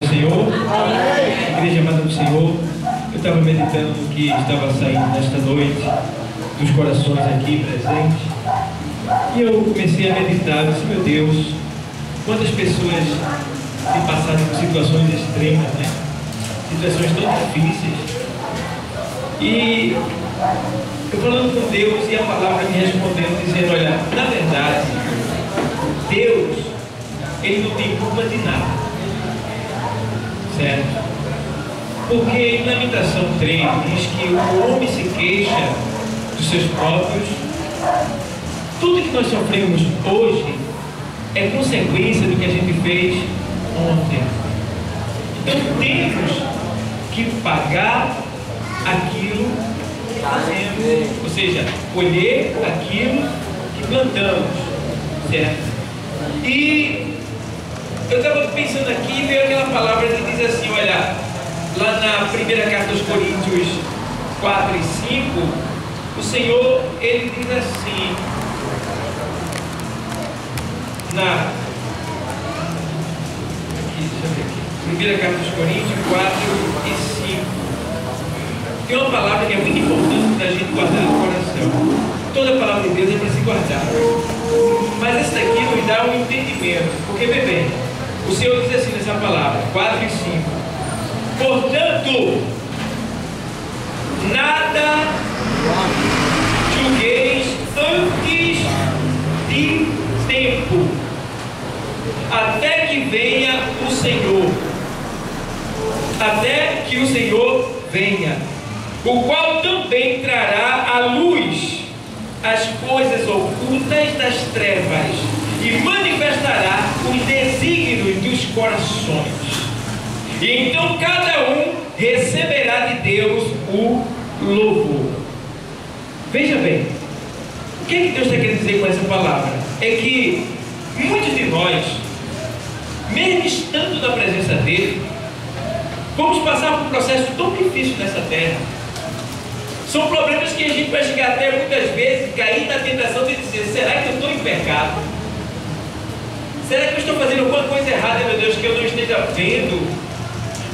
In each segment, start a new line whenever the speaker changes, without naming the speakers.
Senhor, igreja amada do Senhor, eu estava meditando no que estava saindo nesta noite dos corações aqui presentes, e eu comecei a meditar. Eu disse: meu Deus, quantas pessoas têm passado por situações extremas, né? Situações tão difíceis, e eu falando com Deus e a palavra me respondendo, dizendo: olha, na verdade, Deus, Ele não tem culpa de nada. Certo? Porque em Lamentação 3 diz que o homem se queixa dos seus próprios. Tudo que nós sofremos hoje é consequência do que a gente fez ontem. Então temos que pagar aquilo que fazemos, ou seja, colher aquilo que plantamos, certo? E eu estava pensando aqui e veio aquela palavra que diz assim, olha, lá na primeira carta aos Coríntios 4 e 5, o Senhor, Ele diz assim, primeira carta aos Coríntios 4 e 5, tem uma palavra que é muito importante para a gente guardar no coração. Toda a palavra de Deus é para se guardar, mas essa daqui nos dá um entendimento, porque, bebê, o Senhor diz assim nessa palavra, 4 e 5. Portanto, nada julgueis antes de tempo, até que venha o Senhor. Até que o Senhor venha, o qual também trará à luz as coisas ocultas das trevas e manifestará os desígnios dos corações. E então cada um receberá de Deus o louvor. Veja bem, o que Deus está querendo dizer com essa palavra? É que muitos de nós, mesmo estando na presença dele, vamos passar por um processo tão difícil nessa terra. São problemas que a gente vai chegar até muitas vezes cair na tentação de dizer: será que eu estou em pecado? Será que eu estou fazendo alguma coisa errada, meu Deus, que eu não esteja vendo?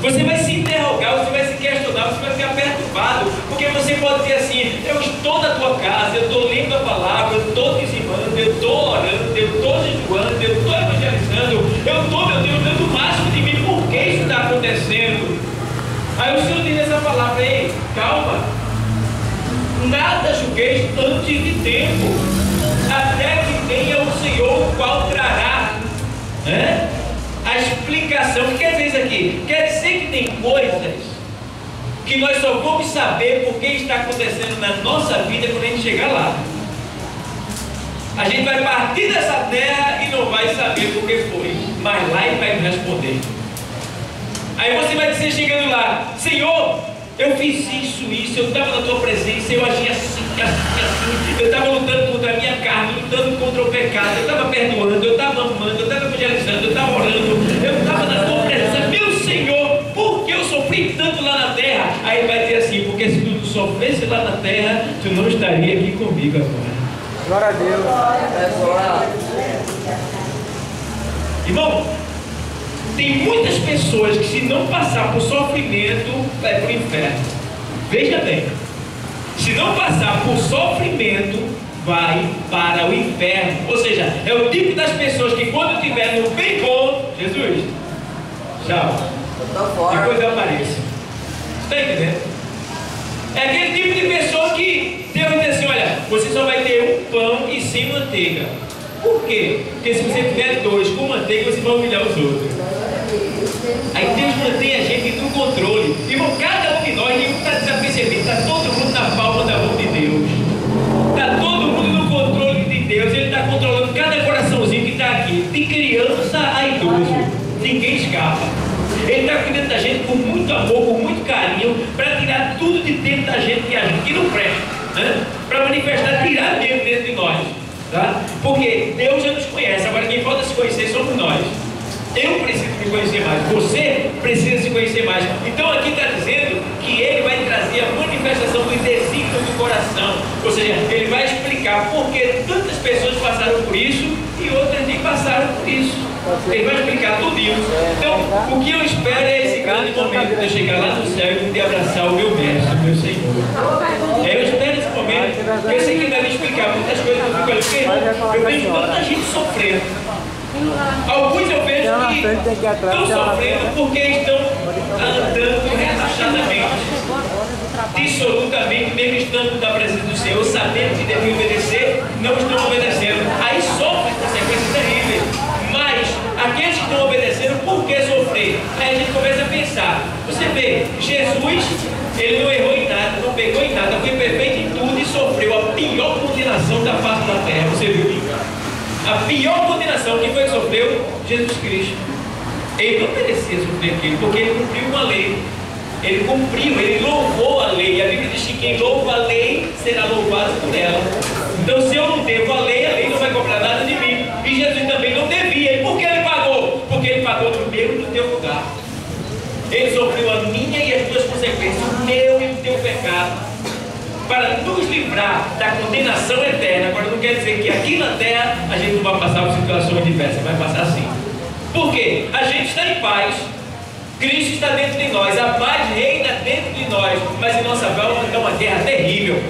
Você vai se interrogar, você vai se questionar, você vai ficar perturbado, porque você pode dizer assim: eu estou na tua casa, eu estou lendo a palavra, eu estou dizimando, eu estou orando, eu estou jejuando, eu estou evangelizando, eu estou, meu Deus, dando o máximo de mim, por que isso está acontecendo? Aí o Senhor diz essa palavra: ei, calma, nada julgueis antes de tempo, até que venha o Senhor, o qual trará a explicação. O que quer dizer isso aqui? Quer dizer que tem coisas que nós só vamos saber por que está acontecendo na nossa vida quando a gente chegar lá. A gente vai partir dessa terra e não vai saber por que foi, mas lá Ele vai nos responder. Aí você vai dizer, chegando lá: Senhor, eu fiz isso, eu estava na tua presença, eu agi assim, eu estava lutando contra a minha carne, lutando contra o pecado, eu estava perdoando, eu estava amando, eu estava evangelizando, eu estava orando, eu estava na tua presença, meu Senhor, por que eu sofri tanto lá na terra? Aí Ele vai dizer assim: porque se tu não sofresse lá na terra, tu não estaria aqui comigo agora.
Glória a Deus.
Irmão, tem muitas pessoas que, se não passar por sofrimento, vai para o inferno. Veja bem, se não passar por sofrimento, vai para o inferno. Ou seja, é o tipo das pessoas que, quando estiver no bem bom, Jesus, tchau, depois eu apareço. Está entendendo? É aquele tipo de pessoa que Deus diz assim: olha, você só vai ter um pão e sem manteiga. Por quê? Porque se você tiver dois com manteiga, você vai humilhar os outros. Aí Deus mantém a gente no controle. Irmão, cada um de nós, nenhum está desapercebido. Está todo mundo na palma da mão de Deus. Está todo mundo no controle de Deus. Ele está controlando cada coraçãozinho que está aqui, de criança a idoso. Ninguém escapa. Ele está cuidando da gente com muito amor, com muito carinho, para tirar tudo de dentro da gente que não presta, né? Para manifestar, tirar dentro de nós, tá? Porque Deus já nos conhece. Agora quem falta se conhecer somos nós. Eu preciso me conhecer mais, você precisa se conhecer mais. Então aqui está dizendo que Ele vai trazer a manifestação dos desígnios do coração. Ou seja, Ele vai explicar por que tantas pessoas passaram por isso e outras nem passaram por isso. Ele vai explicar tudo isso. Então, o que eu espero é esse grande momento de eu chegar lá no céu e de abraçar o meu mestre, o meu Senhor. Eu espero esse momento, porque eu sei que ele vai me explicar muitas coisas, porque eu vejo tanta gente sofrendo. Alguns eu vejo que estão sofrendo porque estão andando relaxadamente, dissolutamente, mesmo estando na presença do Senhor, sabendo que devem obedecer, não estão obedecendo. Aí sofrem consequências terríveis. Mas aqueles que estão obedecendo, por que sofrer? Aí a gente começa a pensar. Você vê, Jesus, ele não errou em nada, não pegou em nada, foi perfeito em tudo e sofreu a pior condenação da face da terra. Você viu? A pior condenação, quem foi que sofreu? Jesus Cristo. Ele não merecia sofrer aquilo, porque ele cumpriu uma lei. Ele cumpriu, ele louvou a lei. A Bíblia diz que quem louva a lei será louvado por ela. Então, se eu não devo a lei não vai cobrar nada de mim. E Jesus também não devia. E por que ele pagou? Porque ele pagou no meu e no teu lugar. Ele sofreu a minha e as tuas consequências, o meu e o teu pecado, para nos livrar da condenação eterna. Agora não quer dizer que aqui na terra a gente não vai passar por situações diversas, vai passar sim. Por quê? A gente está em paz, Cristo está dentro de nós, a paz reina dentro de nós, mas em nossa volta é uma guerra terrível.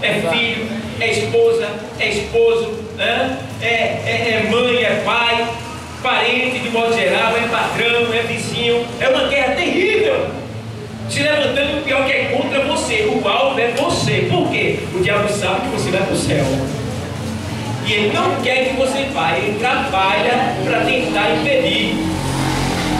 É filho, é esposa, é esposo, é mãe, é pai, parente de modo geral, é patrão, é vizinho, é uma guerra terrível. Se levantando o pior que é contra você, o alvo é você. Por quê? O diabo sabe que você vai para o céu. E ele não quer que você vá, ele trabalha para tentar impedir.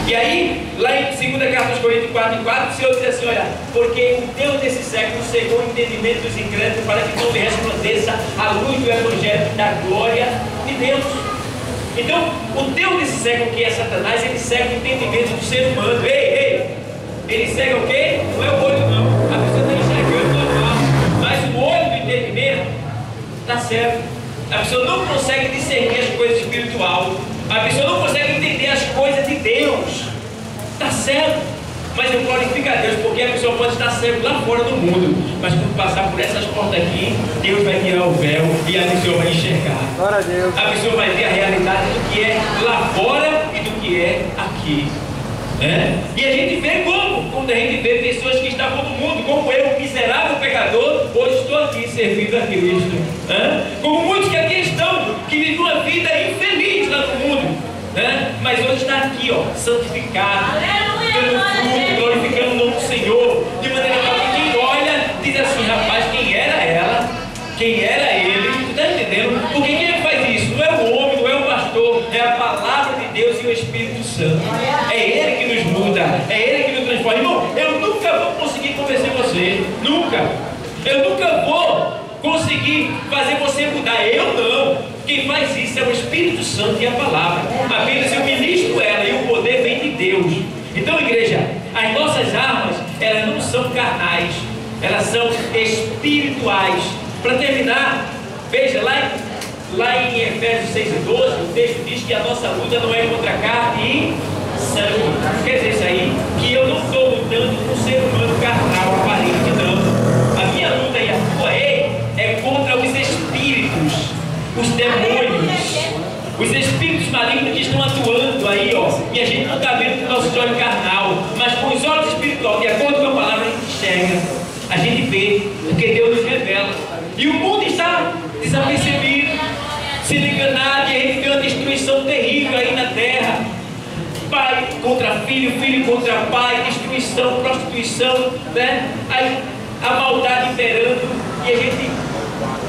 E aí, lá em 2 Carta aos Coríntios 4:4, o Senhor diz assim: olha, porque o Deus desse século cegou o entendimento dos incrédulos para que não lhe resplandeça a luz do Evangelho da glória de Deus. Então, o Deus desse século, que é Satanás, ele cega o entendimento do ser humano. Ele cega o quê? Não é o olho não, a pessoa está enxergando normal, mas o olho do entendimento está certo. A pessoa não consegue discernir as coisas espirituais, a pessoa não consegue entender as coisas de Deus, está certo. Mas eu glorifico a Deus, porque a pessoa pode estar cego lá fora do mundo, mas quando passar por essas portas aqui, Deus vai tirar o véu e a pessoa vai enxergar.
Glória a Deus.
A pessoa vai ver a realidade do que é lá fora e do que é aqui. E a gente vê como? Quando a gente vê pessoas que estavam no mundo, como eu, miserável pecador, hoje estou aqui servindo a Cristo. Como muitos que aqui estão, que vivem uma vida infeliz lá no mundo, mas hoje está aqui, santificado, dando fruto, glorificando o nome do Senhor, de maneira que quem olha diz assim: rapaz, quem era ela? Quem era ele? Tu está entendendo? Porque quem é que faz isso? Não é o homem, não é o pastor, é a palavra de Deus e o Espírito Santo. É ele que nos muda, é ele que nos transforma. Irmão, eu nunca vou conseguir convencer você, nunca. Eu nunca vou conseguir fazer você mudar, eu não. Quem faz isso é o Espírito Santo e a palavra. Apenas eu ministro ela e o poder vem de Deus. Então, igreja, as nossas armas, elas não são carnais, elas são espirituais. Para terminar, veja lá em Efésios 6:12, o texto diz que a nossa luta não é contra carne e sangue. Quer dizer isso aí? Que eu não estou lutando com o ser humano carnal, aparente, não. A minha luta e a tua é contra os espíritos, os demônios, os espíritos malignos que estão atuando aí, e a gente não está vendo com o nosso olho carnal, mas com os olhos espirituais, de acordo com a palavra, a gente enxerga, a gente vê, porque Deus nos revela. E o mundo está desapercebido, se enganar, e a gente vê uma destruição terrível aí na terra. Pai contra filho, filho contra pai, destruição, prostituição, Aí a maldade imperando, e a gente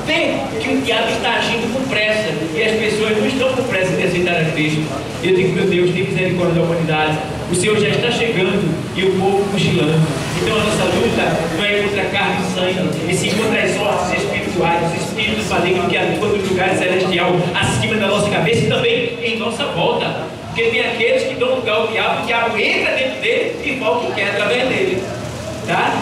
vê que o diabo está agindo com pressa, e as pessoas não estão com pressa de aceitar a Cristo. Eu digo: meu Deus, tem misericórdia da humanidade, o Senhor já está chegando e o povo cochilando. Então a nossa luta não é contra carne e sangue, e sim contra as sortes espirituais, os espíritos malignos que atuam nos lugares celestiais, acima da nossa cabeça e também em nossa volta. Porque tem aqueles que dão lugar ao diabo, o diabo entra dentro dele e faz o que quer através dele.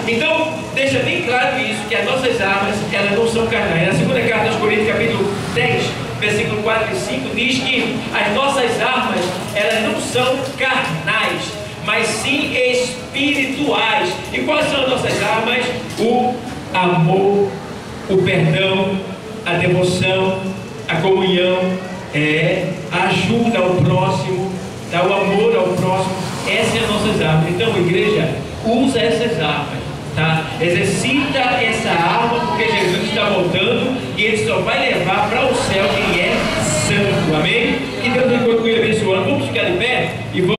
Então, deixa bem claro isso, que as nossas armas, elas não são carnais. Na segunda carta aos Coríntios, capítulo 10, versículo 4 e 5, diz que as nossas armas, elas não são carnais, mas sim espirituais. E quais são as nossas armas? O amor, o perdão, a devoção, a comunhão, a ajuda ao próximo, dá o amor ao próximo. Essas são as nossas armas. Então, igreja, usa essas armas, tá? Exercita essa arma, porque Jesus está voltando e ele só vai levar para o céu quem